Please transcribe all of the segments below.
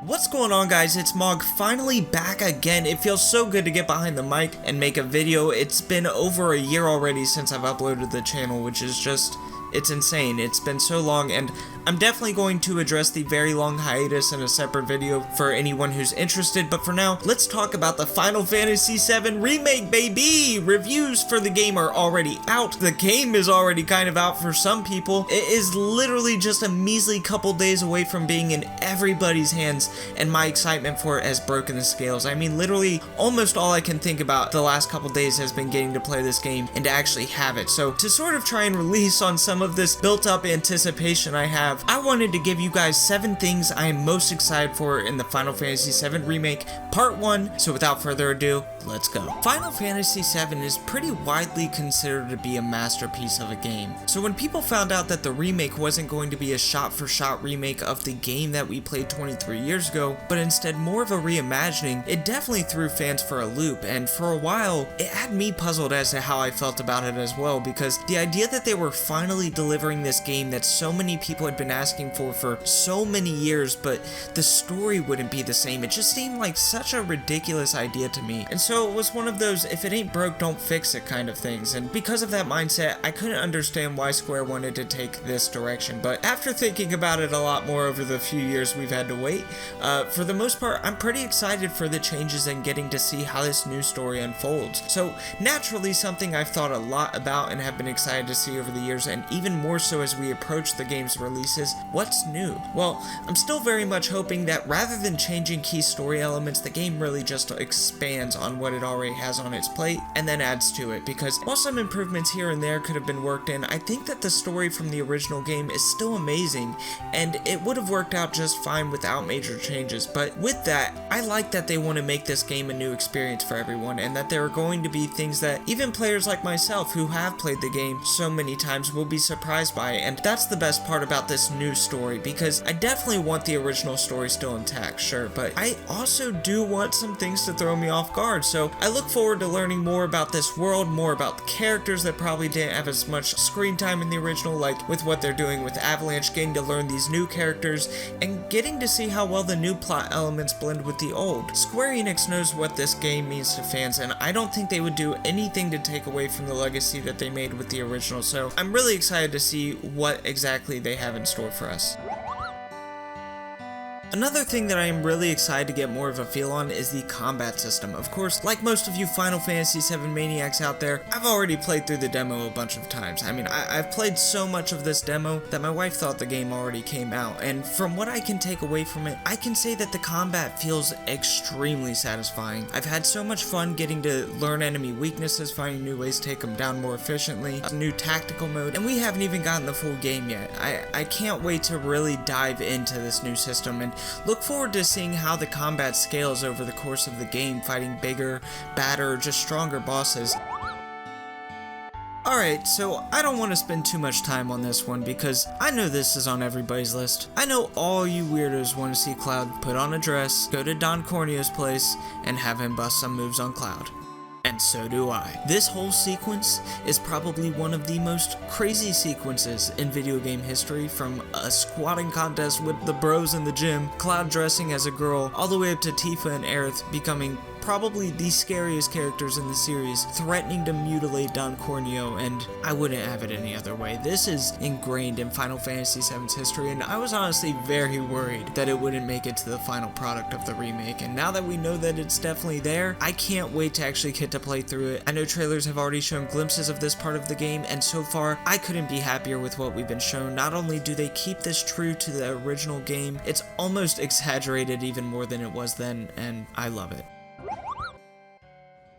What's going on, guys? It's Mog, finally back again. It feels so good to get behind the mic and make a video. It's been over a year already since I've uploaded the channel, which is just, it's insane. It's been so long, and I'm definitely going to address the very long hiatus in a separate video for anyone who's interested, but for now, let's talk about the Final Fantasy VII Remake, baby! Reviews for the game are already out. The game is already kind of out for some people. It is literally just a measly couple days away from being in everybody's hands, and my excitement for it has broken the scales. I mean, literally, almost all I can think about the last couple days has been getting to play this game and to actually have it. So, to sort of try and release on some of this built-up anticipation I have, I wanted to give you guys 7 things I am most excited for in the Final Fantasy VII Remake Part 1, so without further ado, let's go. Final Fantasy VII is pretty widely considered to be a masterpiece of a game. So when people found out that the remake wasn't going to be a shot-for-shot remake of the game that we played 23 years ago, but instead more of a reimagining, it definitely threw fans for a loop, and for a while, it had me puzzled as to how I felt about it as well, because the idea that they were finally delivering this game that so many people had been asking for so many years, but the story wouldn't be the same, it just seemed like such a ridiculous idea to me. And so it was one of those if it ain't broke, don't fix it kind of things, and because of that mindset, I couldn't understand why Square wanted to take this direction. But after thinking about it a lot more over the few years we've had to wait, for the most part, I'm pretty excited for the changes and getting to see how this new story unfolds. So naturally, something I've thought a lot about and have been excited to see over the years, and even more so as we approach the game's releases, what's new? Well, I'm still very much hoping that rather than changing key story elements, the game really just expands on what it already has on its plate and then adds to it, because while some improvements here and there could have been worked in, I think that the story from the original game is still amazing, and it would have worked out just fine without major changes. But with that, I like that they want to make this game a new experience for everyone, and that there are going to be things that even players like myself who have played the game so many times will be surprised by, and that's the best part about this new story, because I definitely want the original story still intact, sure, but I also do want some things to throw me off guard. So I look forward to learning more about this world, more about the characters that probably didn't have as much screen time in the original, like with what they're doing with Avalanche, getting to learn these new characters, and getting to see how well the new plot elements blend with the old. Square Enix knows what this game means to fans, and I don't think they would do anything to take away from the legacy that they made with the original, so I'm really excited to see what exactly they have in store for us. Another thing that I am really excited to get more of a feel on is the combat system. Of course, like most of you Final Fantasy VII maniacs out there, I've already played through the demo a bunch of times. I mean, I've played so much of this demo that my wife thought the game already came out, and from what I can take away from it, I can say that the combat feels extremely satisfying. I've had so much fun getting to learn enemy weaknesses, finding new ways to take them down more efficiently, a new tactical mode, and we haven't even gotten the full game yet. I can't wait to really dive into this new system, and look forward to seeing how the combat scales over the course of the game, fighting bigger, badder, just stronger bosses. Alright, so I don't want to spend too much time on this one because I know this is on everybody's list. I know all you weirdos want to see Cloud put on a dress, go to Don Corneo's place, and have him bust some moves on Cloud. And so do I. This whole sequence is probably one of the most crazy sequences in video game history, from a squatting contest with the bros in the gym, Cloud dressing as a girl, all the way up to Tifa and Aerith becoming probably the scariest characters in the series, threatening to mutilate Don Corneo, and I wouldn't have it any other way. This is ingrained in Final Fantasy VII's history, and I was honestly very worried that it wouldn't make it to the final product of the remake, and now that we know that it's definitely there, I can't wait to actually get to play through it. I know trailers have already shown glimpses of this part of the game, and so far, I couldn't be happier with what we've been shown. Not only do they keep this true to the original game, it's almost exaggerated even more than it was then, and I love it.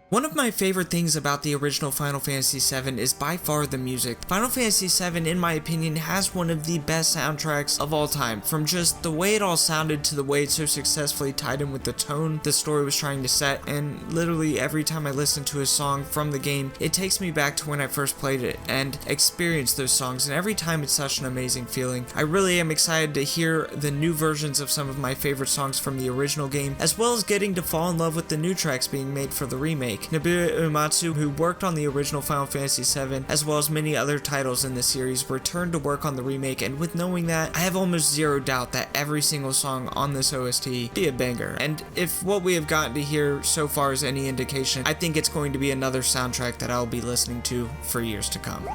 One of my favorite things about the original Final Fantasy VII is by far the music. Final Fantasy VII, in my opinion, has one of the best soundtracks of all time, from just the way it all sounded to the way it so successfully tied in with the tone the story was trying to set, and literally every time I listen to a song from the game, it takes me back to when I first played it and experienced those songs, and every time it's such an amazing feeling. I really am excited to hear the new versions of some of my favorite songs from the original game, as well as getting to fall in love with the new tracks being made for the remake. remake. Nobuo Uematsu, who worked on the original Final Fantasy VII, as well as many other titles in the series, returned to work on the remake, and with knowing that, I have almost zero doubt that every single song on this OST be a banger. And if what we have gotten to hear so far is any indication, I think it's going to be another soundtrack that I'll be listening to for years to come.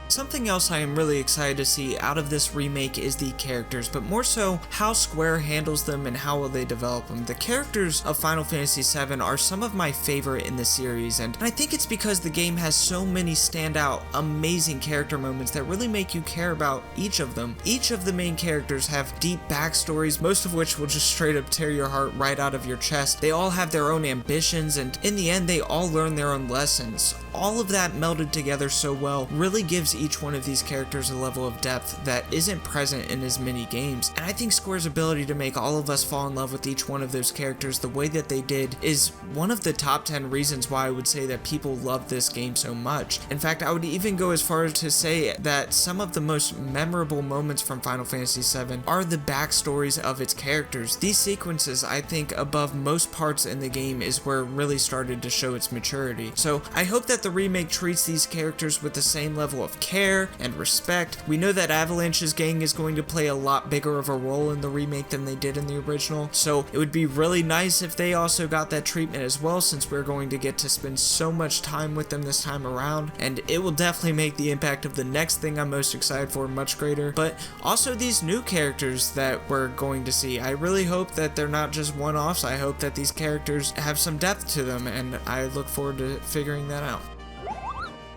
Something else I am really excited to see out of this remake is the characters, but more so how Square handles them and how will they develop them. The characters of Final Fantasy VII are some of my favorite in the series, and I think it's because the game has so many standout, amazing character moments that really make you care about each of them. Each of the main characters have deep backstories, most of which will just straight up tear your heart right out of your chest. They all have their own ambitions, and in the end, they all learn their own lessons. All of that melded together so well really gives each one of these characters a level of depth that isn't present in as many games, and I think Square's ability to make all of us fall in love with each one of those characters the way that they did is one of the top 10 reasons why I would say that people love this game so much. In fact, I would even go as far as to say that some of the most memorable moments from Final Fantasy VII are the backstories of its characters. These sequences, I think, above most parts in the game is where it really started to show its maturity. So I hope that the remake treats these characters with the same level of care and respect. We know that Avalanche's gang is going to play a lot bigger of a role in the remake than they did in the original, so it would be really nice if they also got that treatment as well, since we're going to get to spend so much time with them this time around, and it will definitely make the impact of the next thing I'm most excited for much greater. But also these new characters that we're going to see, I really hope that they're not just one-offs. I hope that these characters have some depth to them, and I look forward to figuring that out.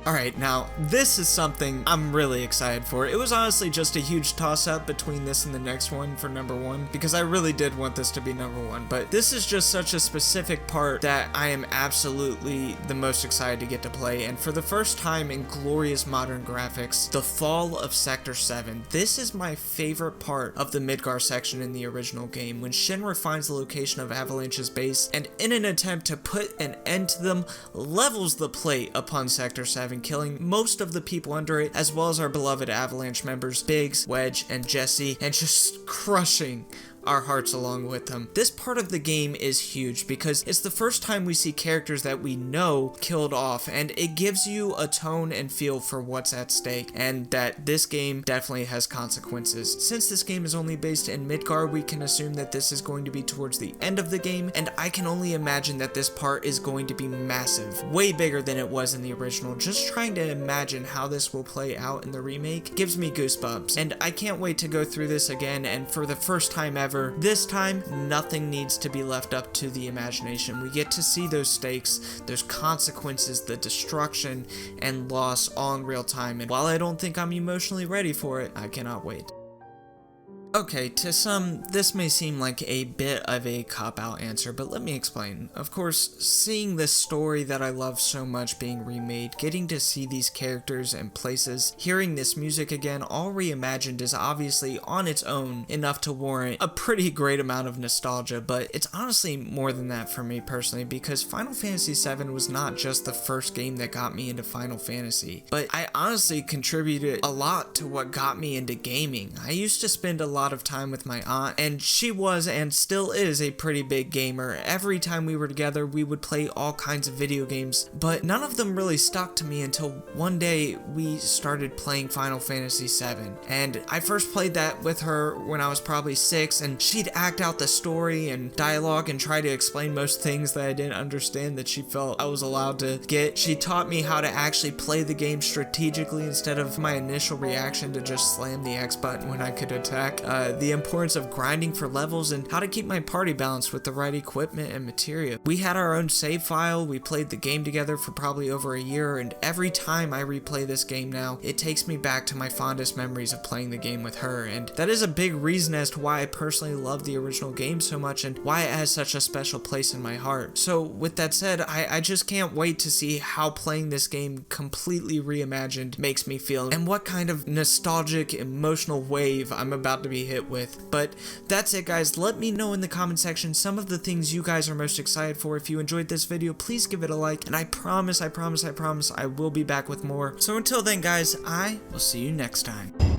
Alright, now, this is something I'm really excited for. It was honestly just a huge toss-up between this and the next one for number 1, because I really did want this to be number 1, but this is just such a specific part that I am absolutely the most excited to get to play, and for the first time in glorious modern graphics, the Fal of Sector 7. This is my favorite part of the Midgar section in the original game, when Shinra finds the location of Avalanche's base, and in an attempt to put an end to them, levels the plate upon Sector 7, killing most of the people under it, as well as our beloved Avalanche members, Biggs, Wedge, and Jesse, and just crushing our hearts along with them. This part of the game is huge because it's the first time we see characters that we know killed off, and it gives you a tone and feel for what's at stake, and that this game definitely has consequences. Since this game is only based in Midgar, we can assume that this is going to be towards the end of the game, and I can only imagine that this part is going to be massive, way bigger than it was in the original. Just trying to imagine how this will play out in the remake gives me goosebumps, and I can't wait to go through this again, and for the first time ever, this time, nothing needs to be left up to the imagination. We get to see those stakes, those consequences, the destruction and loss all in real time, and while I don't think I'm emotionally ready for it, I cannot wait. Okay, to some, this may seem like a bit of a cop-out answer, but let me explain. Of course, seeing this story that I love so much being remade, getting to see these characters and places, hearing this music again, all reimagined is obviously on its own enough to warrant a pretty great amount of nostalgia, but it's honestly more than that for me personally, because Final Fantasy VII was not just the first game that got me into Final Fantasy, but I honestly contributed a lot to what got me into gaming. I used to spend a lot of time with my aunt, and she was and still is a pretty big gamer. Every time we were together, we would play all kinds of video games, but none of them really stuck to me until one day we started playing Final Fantasy VII, and I first played that with her when I was probably 6, and she'd act out the story and dialogue and try to explain most things that I didn't understand that she felt I was allowed to get. She taught me how to actually play the game strategically instead of my initial reaction to just slam the X button when I could attack. The importance of grinding for levels and how to keep my party balanced with the right equipment and material. We had our own save file, we played the game together for probably over a year, and every time I replay this game now, it takes me back to my fondest memories of playing the game with her, and that is a big reason as to why I personally love the original game so much and why it has such a special place in my heart. So with that said, I just can't wait to see how playing this game completely reimagined makes me feel, and what kind of nostalgic, emotional wave I'm about to be hit with. But that's it, guys. Let me know in the comment section some of the things you guys are most excited for. If you enjoyed this video, please give it a like, and I promise I will be back with more. So until then, guys, I will see you next time.